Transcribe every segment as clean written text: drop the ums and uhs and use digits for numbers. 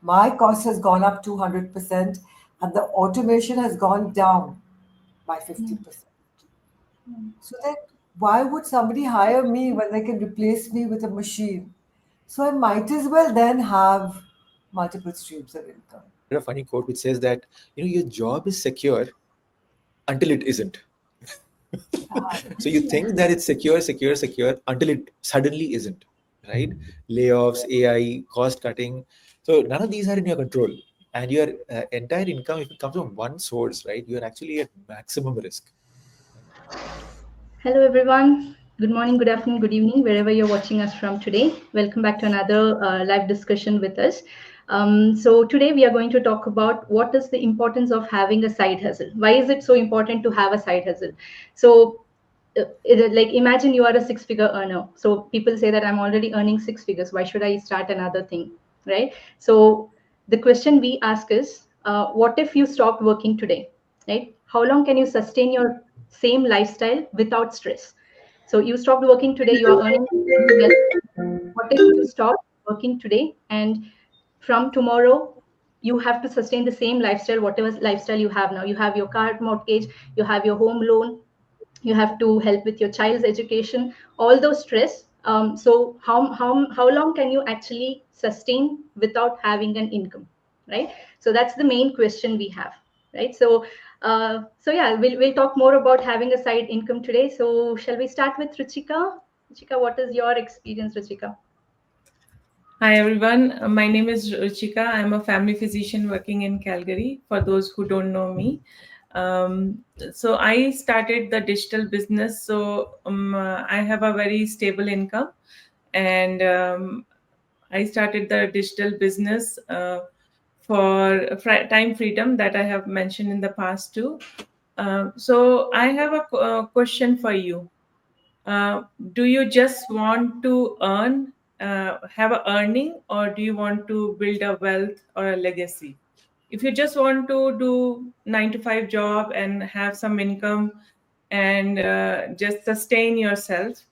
My cost has gone up 200%, and the automation has gone down by 50%. So then, why would somebody hire me when they can replace me with a machine? So I might as well then have multiple streams of income. I read a funny quote which says that your job is secure until it isn't. So you think that it's secure until it suddenly isn't, right? Layoffs, AI, cost cutting. So none of these are in your control. And your entire income, if it comes from one source, right, you're actually at maximum risk. Hello, everyone. Good morning, good afternoon, good evening, wherever you're watching us from today. Welcome back to another live discussion with us. So, today we are going to talk about what is the importance of having a side hustle. Why is it so important to have a side hustle? So, like imagine you are a six-figure earner. So, people say that I'm already earning six figures. Why should I start another thing? Right? So, the question we ask is what if you stopped working today? Right? How long can you sustain your same lifestyle without stress? So you stopped working today, you are earning well. What if you stop working today and from tomorrow you have to sustain the same lifestyle, whatever lifestyle you have now? You have your car mortgage, you have your home loan, you have to help with your child's education, all those stress. So how long can you actually sustain without having an income, right? So that's the main question we have, right? So yeah, we'll talk more about having a side income today. So shall we start with Ruchika? Ruchika, what is your experience, Ruchika? Hi everyone, my name is Ruchika. I'm a family physician working in Calgary. For those who don't know me, so I started the digital business. So I have a very stable income, and I started the digital business for time freedom that I have mentioned in the past too. So I have a question for you. Do you just want to have a earning, or do you want to build a wealth or a legacy? If you just want to do 9 to 5 job and have some income and just sustain yourself,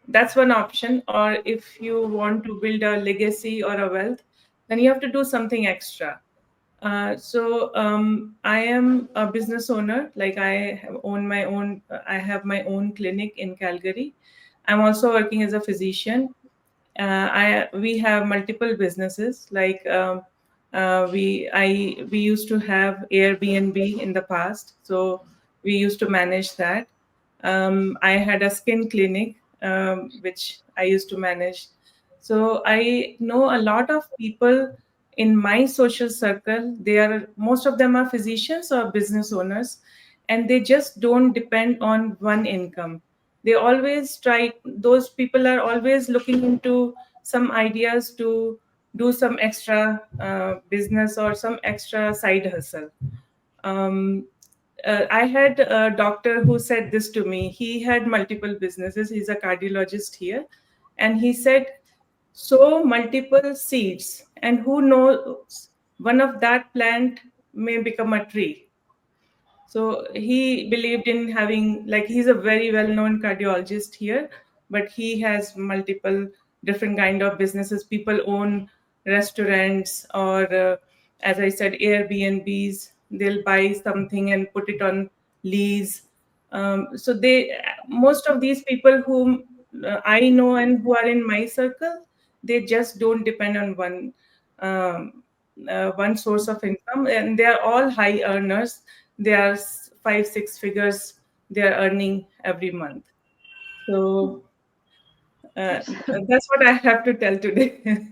that's one option. Or if you want to build a legacy or a wealth, then you have to do something extra. I am a business owner. Like I have my own clinic in Calgary. I'm also working as a physician. We have multiple businesses. Like we used to have Airbnb in the past, so we used to manage that. I had a skin clinic, which I used to manage. So I know a lot of people in my social circle. Most of them are physicians or business owners, and they just don't depend on one income. They always try. Those people are always looking into some ideas to do some extra business or some extra side hustle. um, I had a doctor who said this to me. He had multiple businesses. He's a cardiologist here. And he said, sow multiple seeds, and who knows, one of that plant may become a tree. So he believed in having, like, he's a very well-known cardiologist here, but he has multiple different kind of businesses. People own restaurants or, as I said, Airbnbs. They'll buy something and put it on lease. Most of these people whom I know and who are in my circle, they just don't depend on one source of income, and they are all high earners. They are 5 6 figures they are earning every month. So that's what I have to tell today.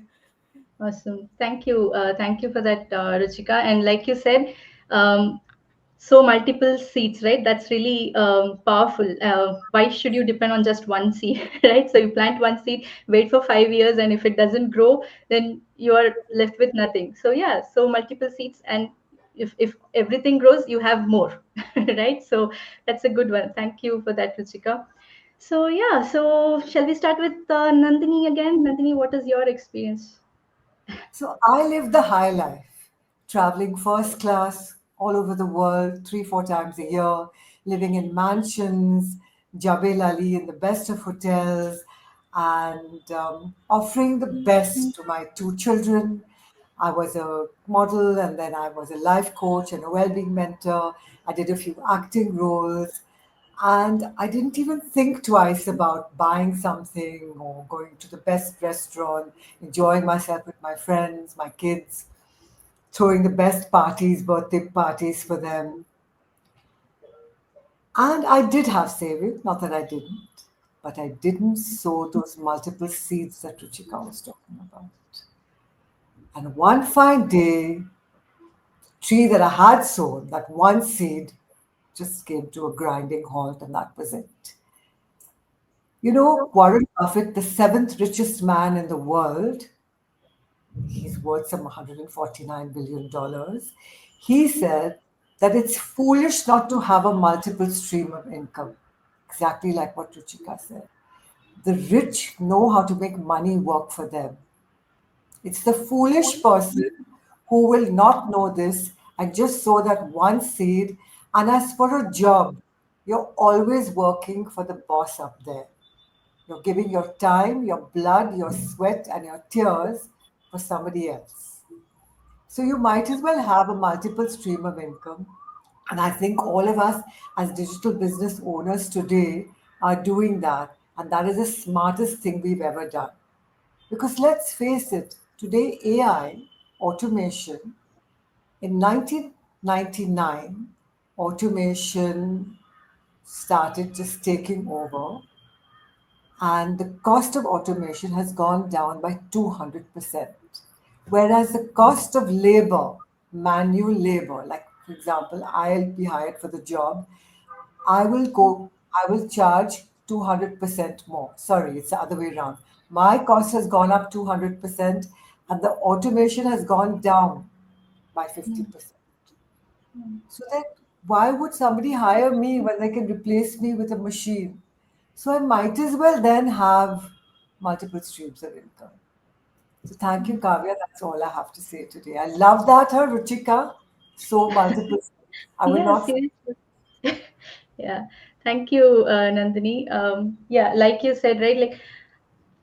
Awesome. Thank you. Thank you for that, Ruchika. And like you said, um, so multiple seeds, right? That's really powerful. Why should you depend on just one seed, right? So you plant one seed, wait for 5 years, and if it doesn't grow, then you are left with nothing. So yeah, so multiple seeds, and if everything grows, you have more, right? So that's a good one. Thank you for that, Ruchika. So yeah, so shall we start with Nandini again? Nandini, what is your experience? So I live the high life, traveling first class all over the world, 3, 4 times a year, living in mansions, Jabel Ali in the best of hotels, and offering the best to my two children. I was a model, and then I was a life coach and a well-being mentor. I did a few acting roles, and I didn't even think twice about buying something or going to the best restaurant, enjoying myself with my friends, my kids, throwing the best parties, birthday parties for them. And I did have savings, not that I didn't, but I didn't sow those multiple seeds that Ruchika was talking about. And one fine day, tree that I had sown, that one seed, just came to a grinding halt, and that was it. You know, Warren Buffett, the seventh richest man in the world, he's worth some $149 billion. He said that it's foolish not to have a multiple stream of income, exactly like what Ruchika said. The rich know how to make money work for them. It's the foolish person who will not know this and just sow that one seed. And as for a job, you're always working for the boss up there. You're giving your time, your blood, your sweat, and your tears for somebody else. So you might as well have a multiple stream of income. And I think all of us as digital business owners today are doing that. And that is the smartest thing we've ever done. Because let's face it, today AI, automation, in 1999, automation started just taking over, and the cost of automation has gone down by 200%. Whereas the cost of labor, manual labor, like for example, I'll be hired for the job, I will charge 200% more. Sorry, it's the other way around. My cost has gone up 200%, and the automation has gone down by 50%. So that why would somebody hire me when they can replace me with a machine? So I might as well then have multiple streams of income. So thank you, Kavya. That's all I have to say today. I love that, her Ruchika. So multiple. I will Yeah, not. seriously. Yeah, thank you, Nandini. Yeah, like you said, right? Like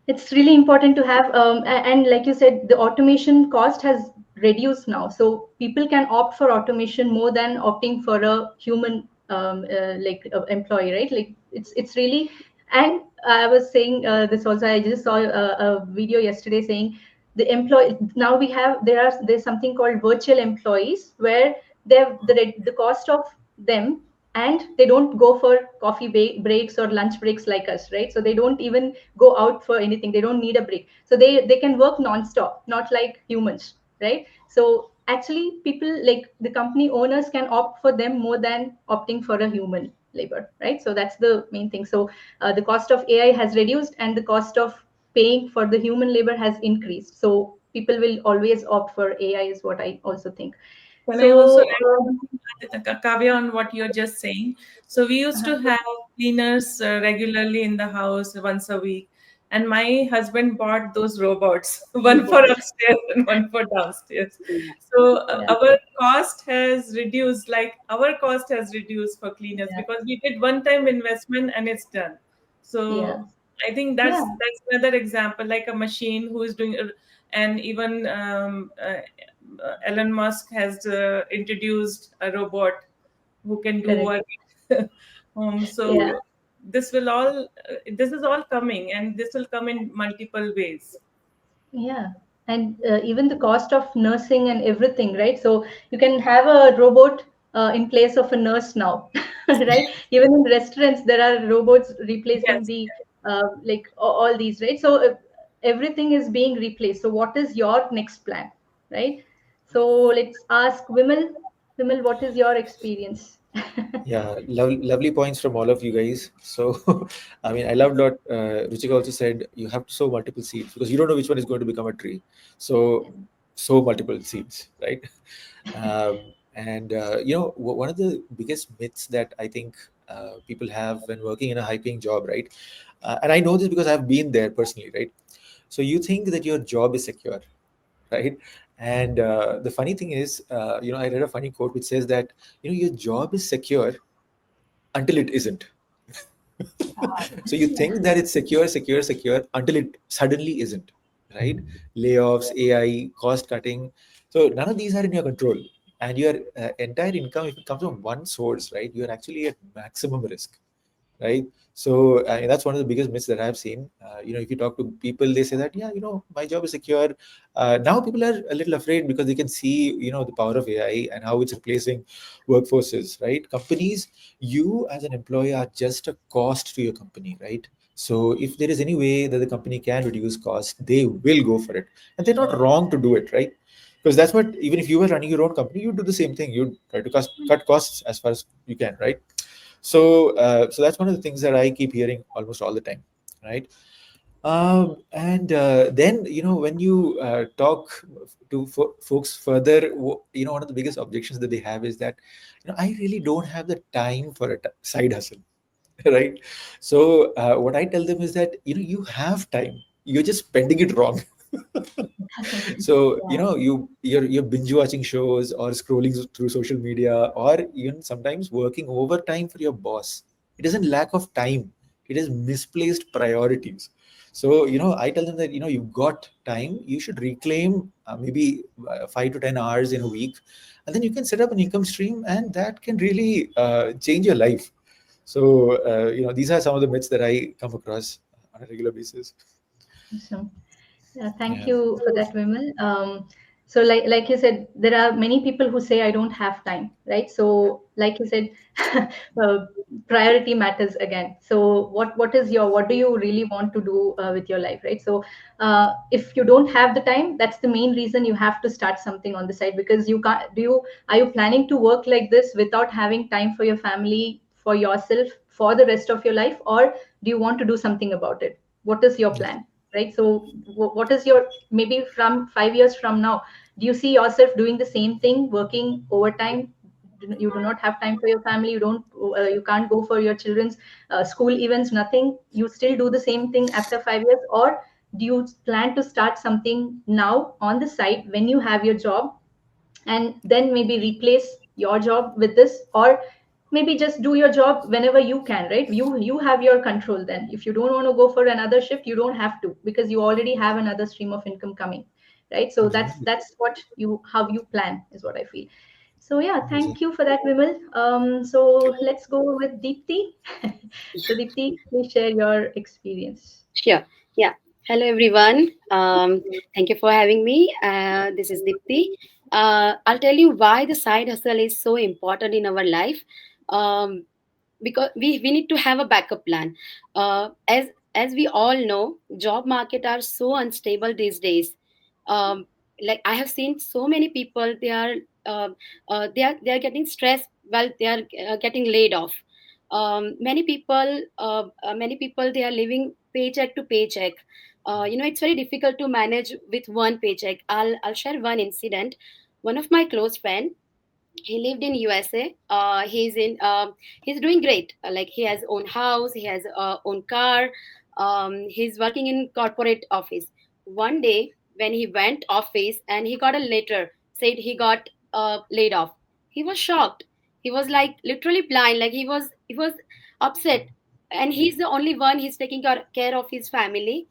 it's really important to have and like you said, the automation cost has reduced now, so people can opt for automation more than opting for a human employee, right? Like it's really. And I was saying this also, I just saw a video yesterday saying the employee, now we have, there's something called virtual employees, where they have the cost of them, and they don't go for coffee breaks or lunch breaks like us, right? So they don't even go out for anything, they don't need a break, so they can work non-stop, not like humans, right? So actually people, like the company owners, can opt for them more than opting for a human labor, right? So that's the main thing. So the cost of AI has reduced, and the cost of paying for the human labor has increased, so people will always opt for AI, is what I also think. Can I also So add something, Kavya, on what you're just saying? So we used to have cleaners regularly in the house once a week, and my husband bought those robots, one for upstairs and one for downstairs. So yeah, our cost has reduced, like our cost has reduced for cleaners yeah, because we did one-time investment and it's done. yeah, So I think yeah, that's another example, like a machine who is doing, and even Elon Musk has introduced a robot who can do correct, work. yeah. So this is all coming, and this will come in multiple ways. Yeah, and even the cost of nursing and everything, right? So you can have a robot in place of a nurse now, right? Even in restaurants, there are robots replacing Yes. the all these, right? So everything is being replaced. So what is your next plan, right? So let's ask Vimal. Vimal, what is your experience? Yeah, lovely points from all of you guys. So, I mean, I loved what Ruchika also said. You have to sow multiple seeds because you don't know which one is going to become a tree. So, sow multiple seeds, right? And one of the biggest myths that I think people have when working in a high-paying job, right? And I know this because I've been there personally, right? So you think that your job is secure, right? And the funny thing is, I read a funny quote which says that your job is secure until it isn't. So you think that it's secure until it suddenly isn't, right? Layoffs, AI, cost cutting. So none of these are in your control, and your entire income, if it comes from one source, right, you are actually at maximum risk, right? So that's one of the biggest myths that I've seen. If you talk to people, they say that, yeah, my job is secure. Now people are a little afraid because they can see, the power of AI and how it's replacing workforces, right? Companies, you as an employee are just a cost to your company, right? So if there is any way that the company can reduce cost, they will go for it, and they're not wrong to do it, right? Because that's what, even if you were running your own company, you do the same thing. You try to cut costs as far as you can, right? So that's one of the things that I keep hearing almost all the time, right? And then, when you talk to folks further, one of the biggest objections that they have is that, I really don't have the time for a side hustle, right? So what I tell them is that, you have time, you're just spending it wrong. So Yeah. you're binge watching shows or scrolling through social media, or even sometimes working overtime for your boss. It isn't lack of time, it is misplaced priorities. So I tell them that, you've got time, you should reclaim maybe 5 to 10 hours in a week, and then you can set up an income stream, and that can really change your life. So these are some of the myths that I come across on a regular basis. Awesome. Yeah, thank Yeah. you for that, Vimal. So, like you said, there are many people who say I don't have time, right? So, like you said, uh, priority matters again. So, what do you really want to do with your life, right? So, if you don't have the time, that's the main reason you have to start something on the side, because you can't. Are you planning to work like this without having time for your family, for yourself, for the rest of your life, or do you want to do something about it? What is your Yeah. plan? Right, so what is your, maybe from 5 years from now, do you see yourself doing the same thing, working overtime? You do not have time for your family, you can't go for your children's school events, nothing, you still do the same thing after 5 years? Or do you plan to start something now on the side when you have your job, and then maybe replace your job with this? Or maybe just do your job whenever you can, right? You have your control. Then if you don't want to go for another shift, you don't have to, because you already have another stream of income coming, right? So Exactly. that's what you, how you plan, is what I feel. So yeah, thank Exactly. you for that, Vimal. So let's go with Deepti. So Deepti, please share your experience. Sure. Yeah. Hello, everyone. Thank you for having me. This is Dipti. I'll tell you why the side hustle is so important in our life. Um, because we need to have a backup plan. As we all know, job market are so unstable these days. Um, like I have seen so many people, uh, they are getting stressed while they are getting laid off. Many people they are living paycheck to paycheck. It's very difficult to manage with one paycheck. I'll share one incident. One of my close friend, he lived in USA. He's doing great. Like he has own house, he has own car. He's working in corporate office. One day when he went office and he got a letter said he got laid off, he was shocked. He was like literally blind. Like he was upset, and he's the only one. He's taking care of his family.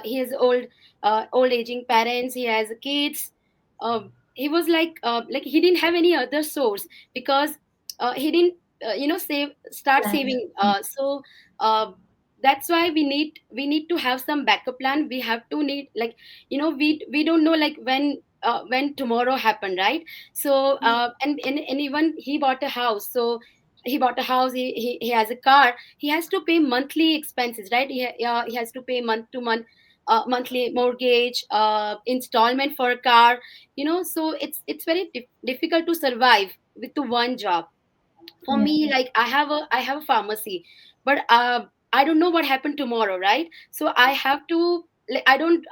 He has old aging parents, he has kids. He was like he didn't have any other source, because he didn't start Plan. saving. Uh, that's why we need to have some backup plan. We have to need, like, we don't know, like, when tomorrow happen, right? So and even he bought a house. So he bought a house, he has a car, he has to pay monthly expenses, right? He has to pay month to month, monthly mortgage, installment for a car. So it's very difficult to survive with the one job. For Yeah. me, like, I have a pharmacy, but I don't know what happened tomorrow, right? So I have to, like, I don't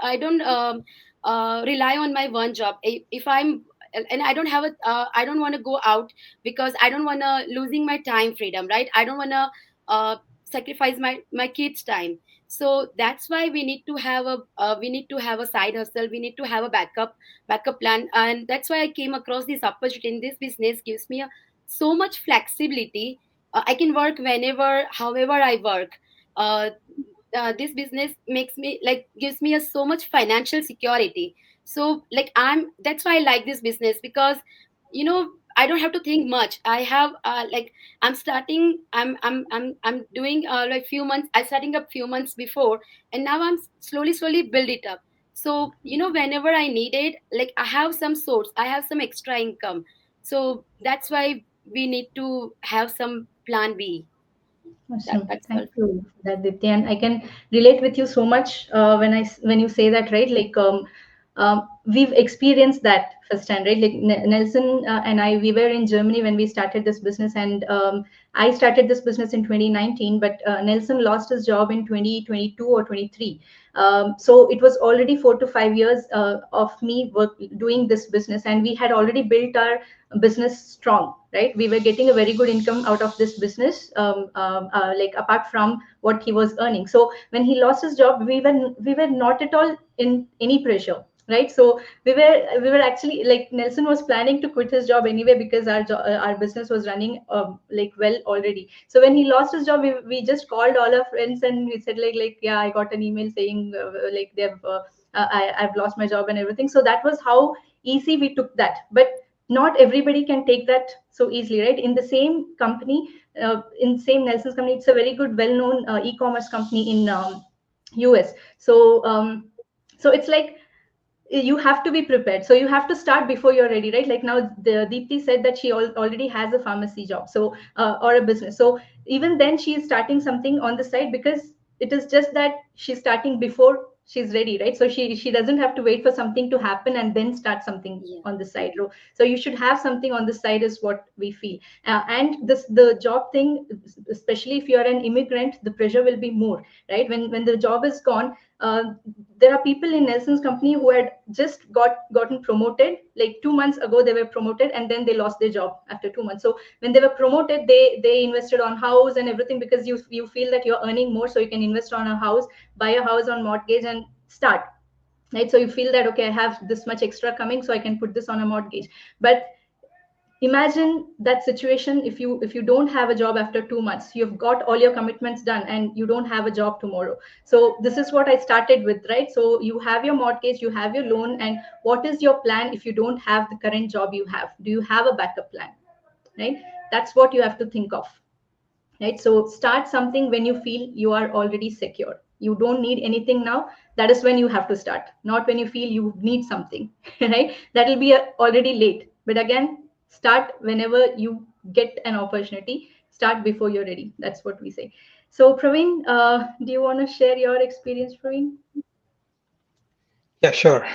rely on my one job. If I'm, and I don't have a, I don't want to go out, because I don't want to losing my time freedom, right? I don't want to sacrifice my kids time. So that's why we need to have a side hustle. We need to have a backup plan. And that's why I came across this opportunity. This business gives me so much flexibility. I can work whenever, however I work. uh, this business makes me, like, gives me a so much financial security. So like that's why I like this business, because I don't have to think much. I have like I'm starting I'm doing like few months, I starting up few months before, and now I'm slowly build it up. So whenever I need it, like I have some source, I have some extra income. So that's why we need to have some plan B. Awesome. That's Thank all. you for that, Dipti. And I can relate with you so much when you say that, right? Like we've experienced that firsthand, right? Like Nelson and I, we were in Germany when we started this business, and I started this business in 2019, but Nelson lost his job in 2022 or 23. So it was already 4 to 5 years of me doing this business, and we had already built our business strong, right? We were getting a very good income out of this business, like apart from what he was earning. So when he lost his job, we were not at all in any pressure, right? So we were actually, like, Nelson was planning to quit his job anyway, because our business was running like well already. So when he lost his job, we just called all our friends and we said, like, yeah, I got an email saying like I've lost my job and everything. So that was how easy we took that. But not everybody can take that so easily, right? In the same company, in same Nelson's company, it's a very good, well-known e-commerce company in US. So it's like you have to be prepared. So you have to start before you're ready, right? Like now, the Deepti said that she already has a pharmacy job, so or a business. So even then, she is starting something on the side, because it is just that she's starting before she's ready, right? So she doesn't have to wait for something to happen and then start something Yeah. on the side. So you should have something on the side, is what we feel. And this, the job thing, especially if you are an immigrant, the pressure will be more, right? When the job is gone, uh, there are people in Nelson's company who had just gotten promoted like 2 months ago. They were promoted, and then they lost their job after 2 months. So when they were promoted, they invested on house and everything, because you feel that you're earning more, so you can invest on a house, buy a house on mortgage, and start, right? So you feel that, okay, I have this much extra coming, so I can put this on a mortgage. But imagine that situation, if you don't have a job after 2 months, you've got all your commitments done and you don't have a job tomorrow. So this is what I started with, right? So you have your mortgage, you have your loan, and what is your plan if you don't have the current job you have? Do you have a backup plan, right? That's what you have to think of, right? So start something when you feel you are already secure. You don't need anything now. That is when you have to start, not when you feel you need something. Right? That will be already late. But again, start whenever you get an opportunity. Start before you're ready. That's what we say. So Praveen, do you want to share your experience, Praveen? Yeah, sure.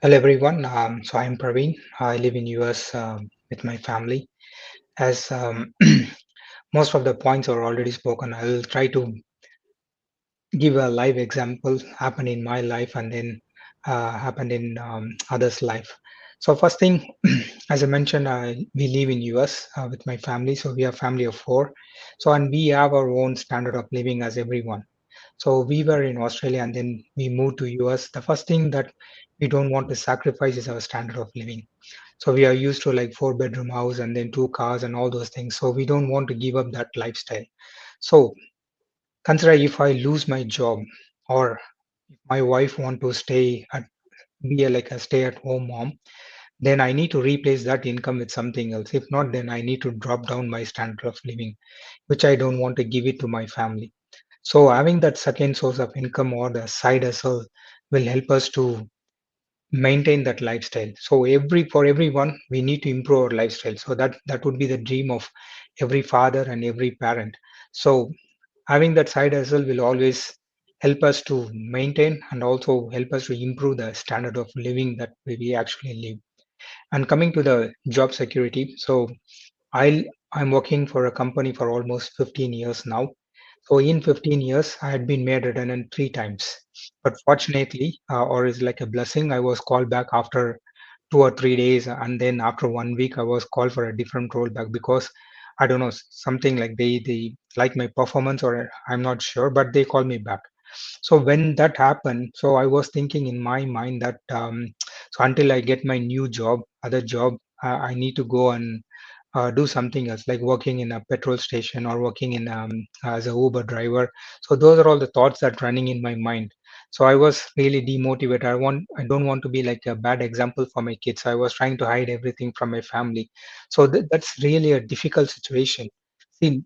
Hello, everyone. So I'm Praveen. I live in US with my family. As most of the points are already spoken, I'll try to give a live example happen in my life and then happened in others' life. So first thing, as I mentioned, we live in US with my family. So we are family of four. So and we have our own standard of living as everyone. So we were in Australia and then we moved to US. The first thing that we don't want to sacrifice is our standard of living. So we are used to like 4 bedroom house and then 2 cars and all those things. So we don't want to give up that lifestyle. So consider if I lose my job or if my wife want to stay at be a, like a stay at home mom, then I need to replace that income with something else. If not, then I need to drop down my standard of living, which I don't want to give it to my family. So having that second source of income or the side hustle will help us to maintain that lifestyle. So for everyone, we need to improve our lifestyle. So that would be the dream of every father and every parent. So having that side hustle will always help us to maintain and also help us to improve the standard of living that we actually live. And coming to the job security, so I I'm working for a company for almost 15 years now. So in 15 years, I had been made redundant 3 times. But fortunately, or is like a blessing, I was called back after 2 or 3 days, and then after 1 week, I was called for a different role back because I don't know something like they like my performance or I'm not sure, but they called me back. So when that happened, so I was thinking in my mind that so until I get my new job, other job, I need to go and do something else, like working in a petrol station or working in as a Uber driver. So those are all the thoughts that running in my mind. So I was really demotivated. I don't want to be like a bad example for my kids. I was trying to hide everything from my family. So that's really a difficult situation. See,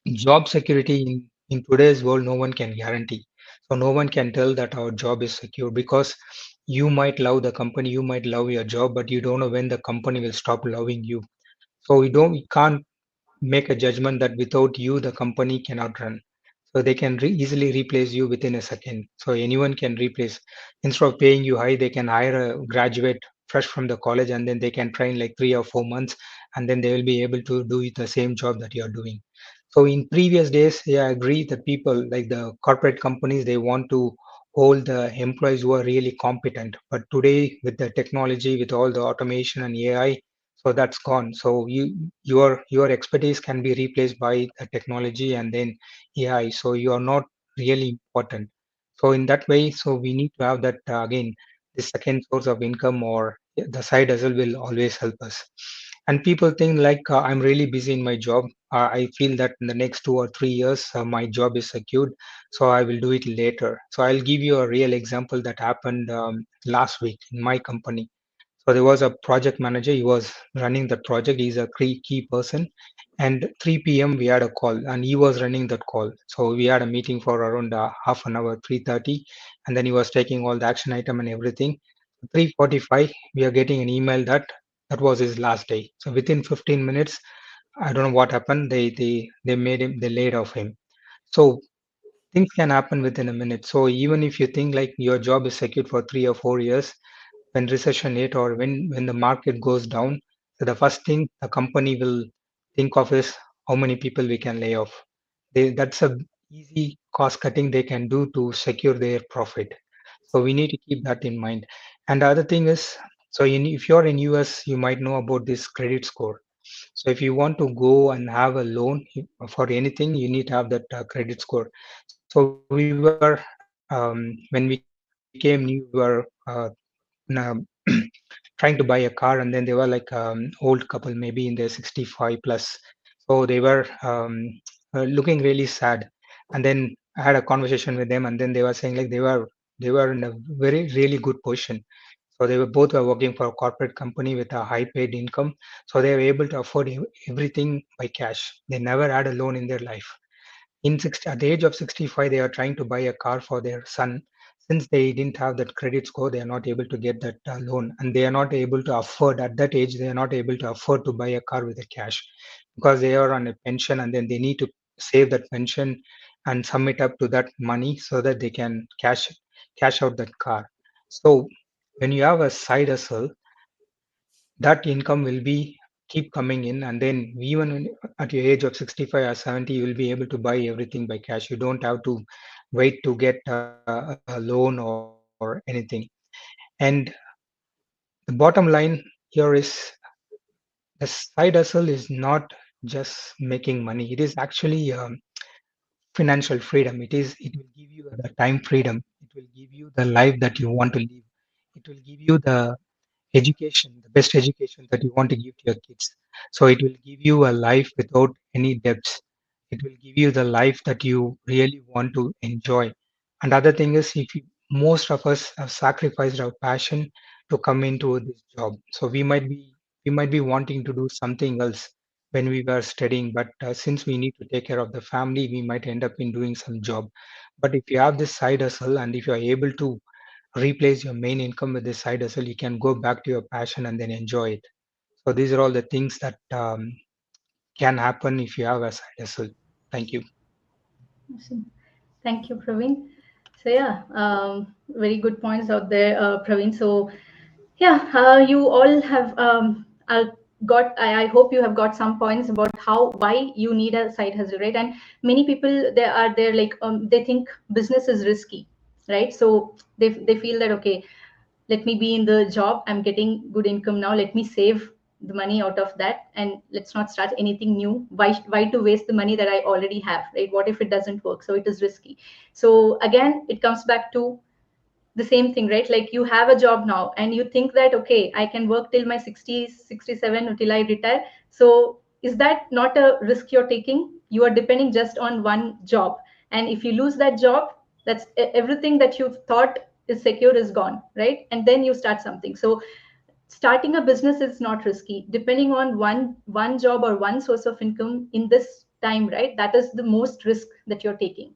job security in today's world, no one can guarantee. So no one can tell that our job is secure, because you might love the company, you might love your job, but you don't know when the company will stop loving you. So we can't make a judgment that without you the company cannot run. So they can easily replace you within a second. So anyone can replace. Instead of paying you high, they can hire a graduate fresh from the college, and then they can train like 3 or 4 months, and then they will be able to do the same job that you are doing. So in previous days, yeah, I agree that people like the corporate companies, they want to hold the employees who are really competent. But today, with the technology, with all the automation and AI, so that's gone. So your expertise can be replaced by the technology and then AI. So you are not really important. So in that way, so we need to have that again, the second source of income, or the side hustle will always help us. And people think like I'm really busy in my job. I feel that in the next 2 or 3 years, my job is secured, so I will do it later. So I'll give you a real example that happened last week in my company. So there was a project manager. He was running that project. He's a key person. And 3 p.m. we had a call, and he was running that call. So we had a meeting for around half an hour, 3:30, and then he was taking all the action item and everything. 3:45, we are getting an email that that was his last day. So within 15 minutes, I don't know what happened. They made him, they laid off him. So things can happen within a minute. So even if you think like your job is secured for 3 or 4 years, when recession hit, or when the market goes down, so the first thing the company will think of is how many people we can lay off. That's a easy cost cutting they can do to secure their profit. So we need to keep that in mind. And the other thing is, so if you're in US, you might know about this credit score. So if you want to go and have a loan for anything, you need to have that credit score. So when we came new, we were trying to buy a car, and then they were like old couple, maybe in their 65 plus. So they were looking really sad. And then I had a conversation with them, and then they were saying like they were in a very really good position. So they were both were working for a corporate company with a high paid income. So they were able to afford everything by cash. They never had a loan in their life. At the age of 65, they are trying to buy a car for their son. Since they didn't have that credit score, they are not able to get that loan, and they are not able to afford at that age. They are not able to afford to buy a car with the cash, because they are on a pension, and then they need to save that pension and sum it up to that money so that they can cash out that car. So when you have a side hustle, that income will be keep coming in, and then even at your age of 65 or 70, you will be able to buy everything by cash. You don't have to wait to get a loan or anything. And the bottom line here is, the side hustle is not just making money. It is actually financial freedom. It will give you the time freedom. It will give you the life that you want to live. It will give you the education, the best education that you want to give to your kids. So it will give you a life without any debts. It will give you the life that you really want to enjoy. And other thing is, most of us have sacrificed our passion to come into this job. So we might be wanting to do something else when we were studying, but since we need to take care of the family, we might end up in doing some job. But if you have this side hustle, and if you are able to replace your main income with this side hustle, you can go back to your passion and then enjoy it. So these are all the things that can happen if you have a side hustle. Thank you. Awesome. Thank you, Praveen. So yeah, very good points out there, Praveen. So yeah, you all have got. I hope you have got some points about how why you need a side hustle, right? And many people they are there like they think business is risky, right? So they feel that okay, let me be in the job, I'm getting good income now, let me save the money out of that and let's not start anything new. Why to waste the money that I already have, right? What if it doesn't work? So it is risky. So again it comes back to the same thing, right? Like you have a job now and you think that okay, I can work till my 60s 67 until I retire. So is that not a risk you're taking? You are depending just on one job, and if you lose that job, That's everything that you've thought is secure is gone, right? And then you start something. So starting a business is not risky, depending on one job or one source of income in this time, right? That is the most risk that you're taking,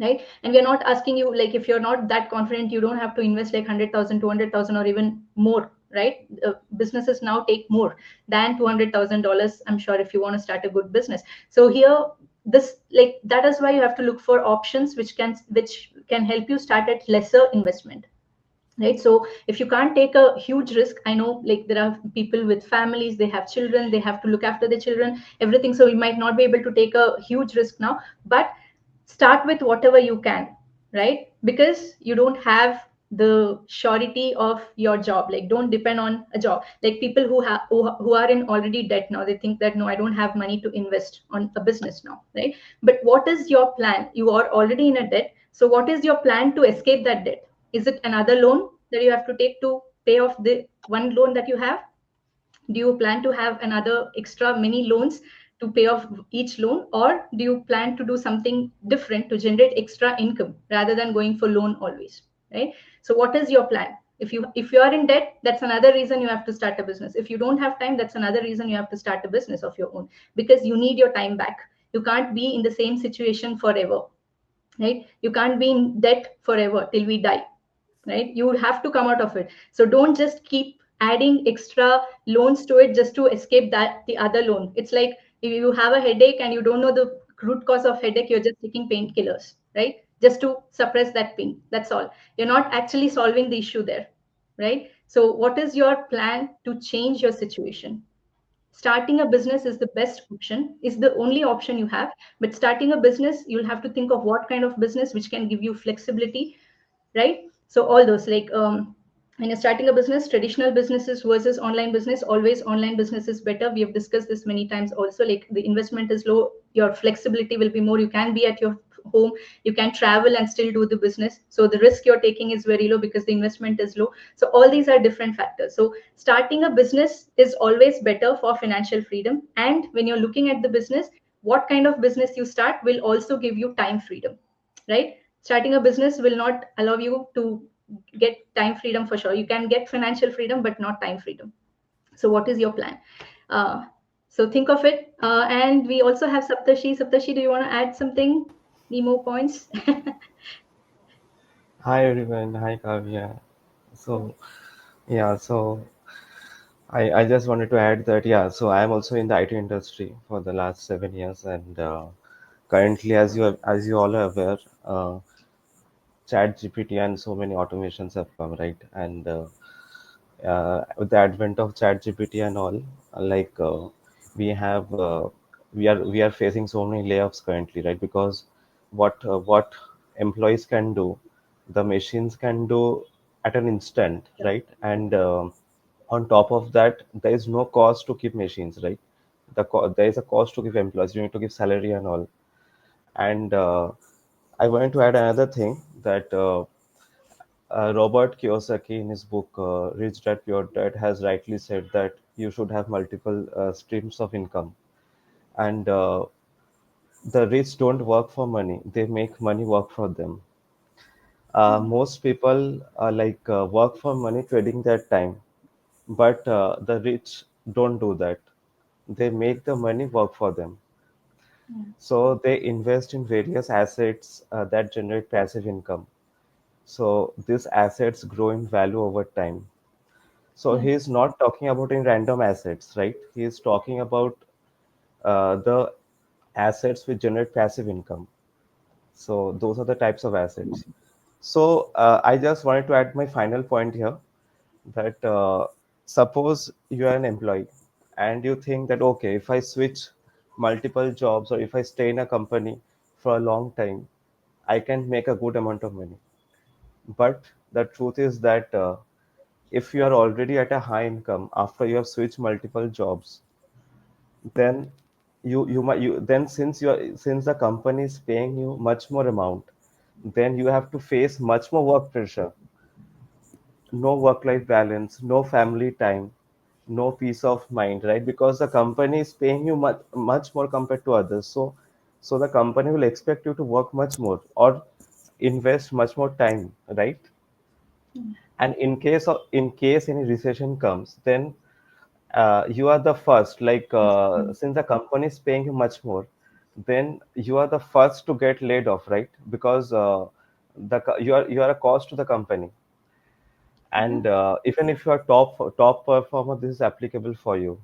right? And we're not asking you, like, if you're not that confident, you don't have to invest like 100,000, 200,000, or even more, right? Businesses now take more than $200,000, I'm sure, if you want to start a good business. So here, this, like, that is why you have to look for options which can help you start at lesser investment, right? So if you can't take a huge risk, I know, like, there are people with families, they have children, they have to look after their children, everything, so you might not be able to take a huge risk now, but start with whatever you can, right? Because you don't have the surety of your job. Like, don't depend on a job. Like, people who are in already debt now, they think that, no, I don't have money to invest on a business now, right? But what is your plan? You are already in a debt, so what is your plan to escape that debt? Is it another loan that you have to take to pay off the one loan that you have? Do you plan to have another extra mini loans to pay off each loan, or do you plan to do something different to generate extra income rather than going for loan always, right? So what is your plan? If you are in debt, that's another reason you have to start a business. If you don't have time, that's another reason you have to start a business of your own, because you need your time back. You can't be in the same situation forever, right? You can't be in debt forever till we die, right? You have to come out of it. So don't just keep adding extra loans to it just to escape that the other loan. It's like, if you have a headache and you don't know the root cause of headache, you're just taking painkillers, right? Just to suppress that pain. That's all. You're not actually solving the issue there, right? So what is your plan to change your situation? Starting a business is the best option, is the only option you have. But starting a business, you'll have to think of what kind of business which can give you flexibility, right? So all those, like, when you're starting a business, traditional businesses versus online business, always online business is better. We have discussed this many times also. Like, the investment is low, your flexibility will be more, you can be at your home, you can travel and still do the business. So the risk you're taking is very low because the investment is low. So all these are different factors. So starting a business is always better for financial freedom. And when you're looking at the business, what kind of business you start will also give you time freedom, right? Starting a business will not allow you to get time freedom for sure. You can get financial freedom, but not time freedom. So what is your plan? So think of it. And we also have Saptashi. Saptashi, do you want to add something? Any more points? Hi everyone, hi Kavya. So so I just wanted to add that so I am also in the IT industry for the last 7 years, and currently, as you all are aware, Chat GPT and so many automations have come, right? And with the advent of Chat GPT and all, like we have we are facing so many layoffs currently, right? Because what employees can do, the machines can do at an instant, right? And on top of that, there is no cost to keep machines, right? There is a cost to give employees. You need to give salary and all. And I wanted to add another thing that Robert Kiyosaki, in his book Rich Dad Poor Dad, has rightly said that you should have multiple streams of income. And the rich don't work for money; they make money work for them. Most people work for money, trading their time, but the rich don't do that. They make the money work for them. So they invest in various assets that generate passive income. So these assets grow in value over time. So Yeah, he's not talking about in random assets, right? He is talking about the assets which generate passive income. So those are the types of assets. So I just wanted to add my final point here, that suppose you are an employee and you think that, okay, if I switch multiple jobs or if I stay in a company for a long time, I can make a good amount of money. But the truth is that if you are already at a high income after you have switched multiple jobs, then you might you then since the company is paying you much more amount, then you have to face much more work pressure, no work life balance, no family time, no peace of mind, right? Because the company is paying you much more compared to others. So the company will expect you to work much more, or invest much more time, right? And in case any recession comes, then you are the first. Like since the company is paying you much more, then you are the first to get laid off, right? Because you are a cost to the company. Yeah. And even if you are top performer, this is applicable for you.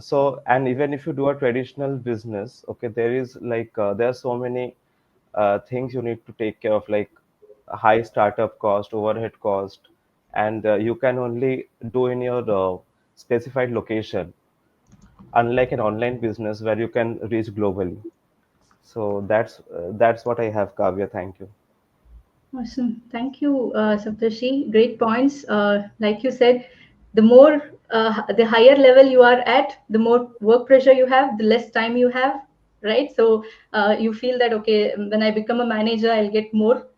So, and even if you do a traditional business, okay, there is like there are so many things you need to take care of, like a high startup cost, overhead cost, and you can only do in your specified location, unlike an online business where you can reach globally. So that's what I have, Kavya. Thank you. Awesome. Thank you, Saptashi. Great points. Like you said, the more, the higher level you are at, the more work pressure you have, the less time you have, right? So you feel that, okay, when I become a manager, I'll get more,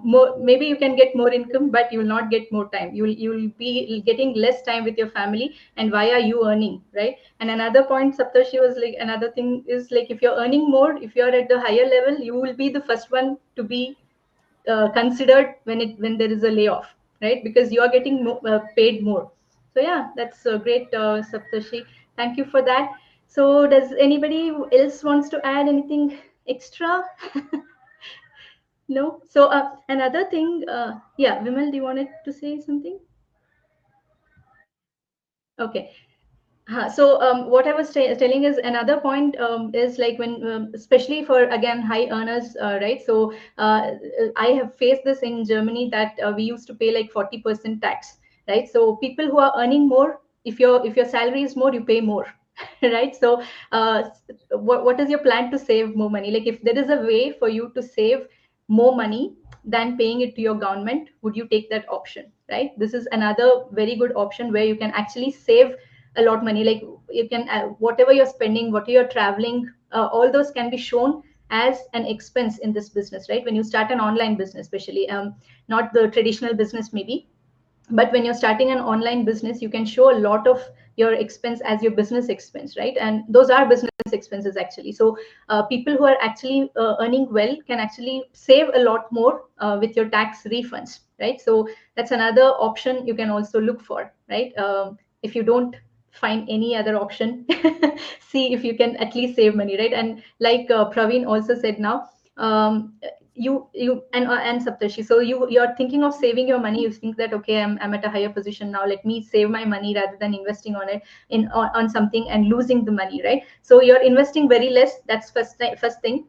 more. Maybe you can get more income, but you will not get more time. You will be getting less time with your family. And why are you earning, right? And another point, Saptashi, was like, another thing is like, if you're earning more, if you're at the higher level, you will be the first one to be considered when there is a layoff, right? Because you are getting paid more. So yeah, that's great, Saptashi. Thank you for that. So does anybody else wants to add anything extra? No. So another thing, yeah, Vimal, do you wanted to say something? Okay. So what I was telling is another point, is like when, especially for again high earners, right? So I have faced this in Germany, that we used to pay like 40% tax, right? So people who are earning more, if your salary is more, you pay more, right? So what is your plan to save more money? Like, if there is a way for you to save more money than paying it to your government, would you take that option, right? This is another very good option where you can actually save a lot money. Like, you can, whatever you're spending, what you're traveling, all those can be shown as an expense in this business, right? When you start an online business, especially, not the traditional business maybe, but when you're starting an online business, you can show a lot of your expense as your business expense, right? And those are business expenses actually. So people who are actually earning well can actually save a lot more with your tax refunds, right? So that's another option you can also look for, right? If you don't find any other option, see if you can at least save money, right? And like Praveen also said now, you and Saptashi, so you're thinking of saving your money. You think that, okay, I'm at a higher position now, let me save my money rather than investing on it, on something and losing the money, right? So you're investing very less. That's first thing.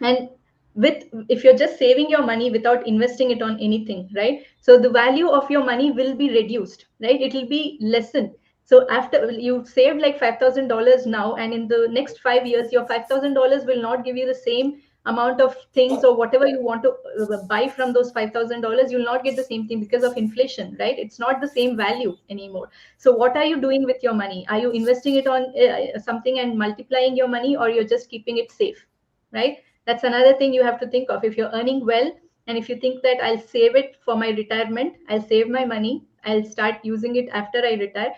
And with, if you're just saving your money without investing it on anything, right, so the value of your money will be reduced, right? It will be lessened. So after you saved like $5,000 now, and in the next 5 years, your $5,000 will not give you the same amount of things, or whatever you want to buy from those $5,000, you'll not get the same thing because of inflation, right? It's not the same value anymore. So what are you doing with your money? Are you investing it on something and multiplying your money, or you're just keeping it safe, right? That's another thing you have to think of. If you're earning well, and if you think that I'll save it for my retirement, I'll save my money, I'll start using it after I retire,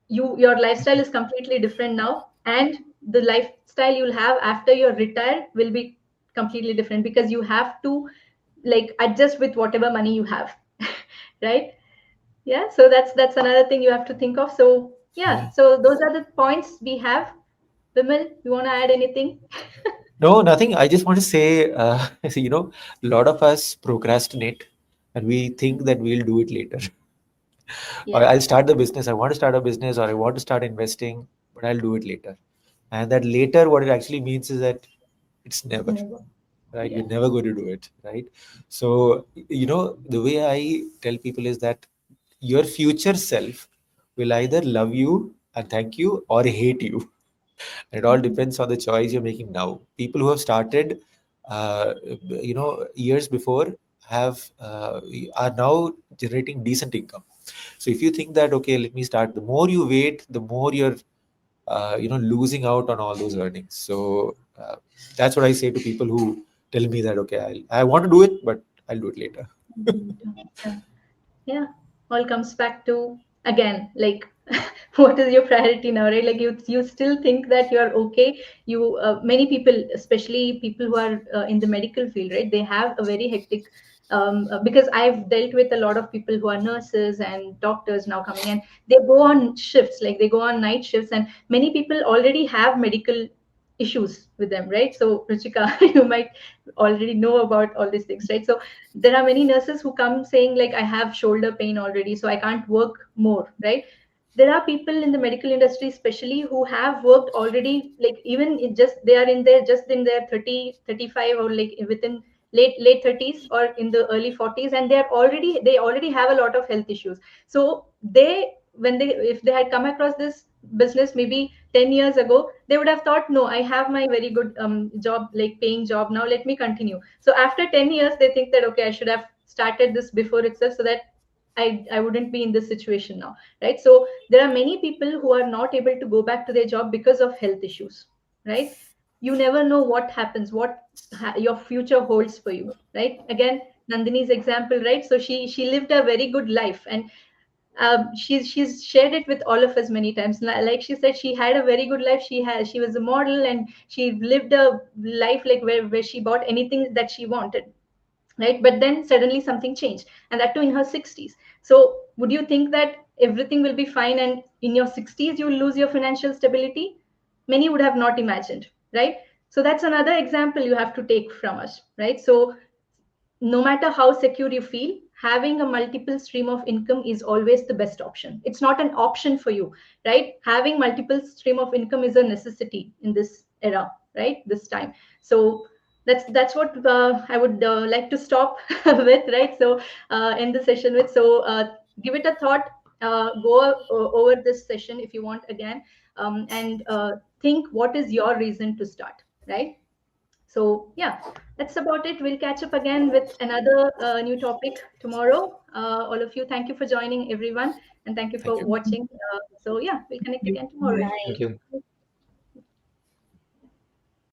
your lifestyle is completely different now, and the lifestyle you'll have after you retire will be completely different, because you have to like adjust with whatever money you have, right? Yeah, so that's another thing you have to think of. So yeah, so those are the points we have. Vimal, you want to add anything? No, nothing. I just want to say, so, a lot of us procrastinate and we think that we'll do it later. Or Yeah. I'll start the business. I want to start a business or I want to start investing, but I'll do it later. And that later, what it actually means is that it's never, Never. right? Yeah. You're never going to do it, right? So, the way I tell people is that your future self will either love you and thank you or hate you. It all depends on the choice you're making now. People who have started, years before have are now generating decent income. So if you think that, okay, let me start, the more you wait, the more you're losing out on all those earnings. So that's what I say to people who tell me that, okay, I want to do it, but I'll do it later. Yeah. Yeah, all comes back to, again, like, what is your priority now, right? Like you still think that you are okay. You Many people, especially people who are in the medical field, right, they have a very hectic because I've dealt with a lot of people who are nurses and doctors now coming, and they go on shifts, like they go on night shifts, and many people already have medical issues with them, right? So Ruchika, you might already know about all these things, right? So there are many nurses who come saying like, I have shoulder pain already, so I can't work more, right? There are people in the medical industry especially who have worked already, like even they are in their just in their 30, 35, or like within late 30s or in the early 40s, and they already have a lot of health issues. So they, when they, if they had come across this business maybe 10 years ago, they would have thought, no, I have my very good job, like paying job now, let me continue. So after 10 years they think that, okay, I should have started this before itself, so that I wouldn't be in this situation now, right? So there are many people who are not able to go back to their job because of health issues, right? You never know what happens, what your future holds for you, right? Again, Nandini's example, right? So she lived a very good life, and she's shared it with all of us many times. Like she said, she had a very good life. She was a model, and she lived a life like where she bought anything that she wanted, right? But then suddenly something changed, and that too in her 60s. So would you think that everything will be fine, and in your 60s you will lose your financial stability? Many would have not imagined, right? So that's another example you have to take from us, right? So no matter how secure you feel, having a multiple stream of income is always the best option. It's not an option for you, right? Having multiple stream of income is a necessity in this era, right? This time. So that's what I would like to stop with, right? So end the session with. So give it a thought. Go over this session if you want again, and think what is your reason to start, right? So yeah, that's about it. We'll catch up again with another new topic tomorrow. All of you, thank you for joining, everyone, and thank you Thank for you. watching. So yeah, we'll connect You. again tomorrow. Thank Bye. you.